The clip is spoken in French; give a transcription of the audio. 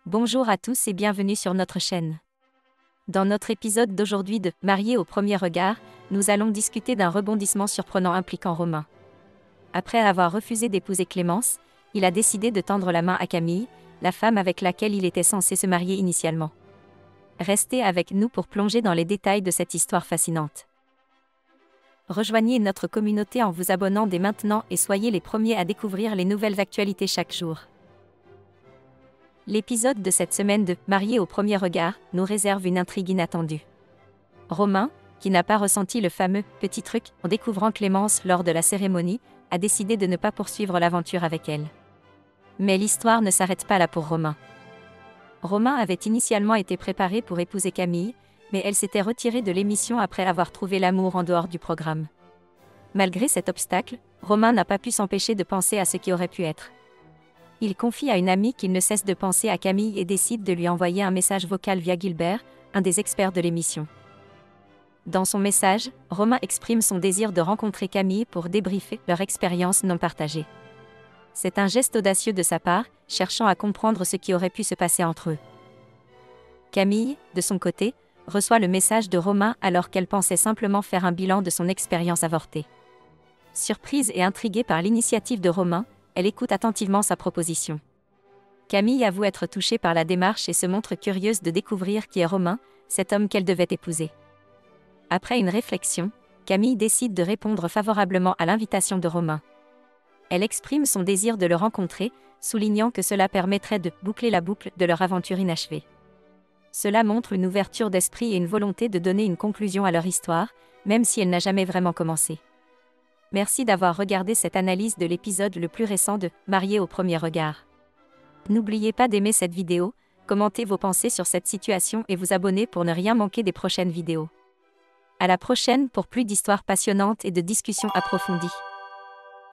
Bonjour à tous et bienvenue sur notre chaîne. Dans notre épisode d'aujourd'hui de Marié au premier regard, nous allons discuter d'un rebondissement surprenant impliquant Romain. Après avoir refusé d'épouser Clémence, il a décidé de tendre la main à Camille, la femme avec laquelle il était censé se marier initialement. Restez avec nous pour plonger dans les détails de cette histoire fascinante. Rejoignez notre communauté en vous abonnant dès maintenant et soyez les premiers à découvrir les nouvelles actualités chaque jour. L'épisode de cette semaine de Marié au premier regard nous réserve une intrigue inattendue. Romain, qui n'a pas ressenti le fameux petit truc en découvrant Clémence lors de la cérémonie, a décidé de ne pas poursuivre l'aventure avec elle. Mais l'histoire ne s'arrête pas là pour Romain. Romain avait initialement été préparé pour épouser Camille, mais elle s'était retirée de l'émission après avoir trouvé l'amour en dehors du programme. Malgré cet obstacle, Romain n'a pas pu s'empêcher de penser à ce qui aurait pu être. Il confie à une amie qu'il ne cesse de penser à Camille et décide de lui envoyer un message vocal via Gilbert, un des experts de l'émission. Dans son message, Romain exprime son désir de rencontrer Camille pour débriefer leur expérience non partagée. C'est un geste audacieux de sa part, cherchant à comprendre ce qui aurait pu se passer entre eux. Camille, de son côté, reçoit le message de Romain alors qu'elle pensait simplement faire un bilan de son expérience avortée. Surprise et intriguée par l'initiative de Romain, elle écoute attentivement sa proposition. Camille avoue être touchée par la démarche et se montre curieuse de découvrir qui est Romain, cet homme qu'elle devait épouser. Après une réflexion, Camille décide de répondre favorablement à l'invitation de Romain. Elle exprime son désir de le rencontrer, soulignant que cela permettrait de boucler la boucle de leur aventure inachevée. Cela montre une ouverture d'esprit et une volonté de donner une conclusion à leur histoire, même si elle n'a jamais vraiment commencé. Merci d'avoir regardé cette analyse de l'épisode le plus récent de Marié au premier regard. N'oubliez pas d'aimer cette vidéo, commenter vos pensées sur cette situation et vous abonner pour ne rien manquer des prochaines vidéos. À la prochaine pour plus d'histoires passionnantes et de discussions approfondies.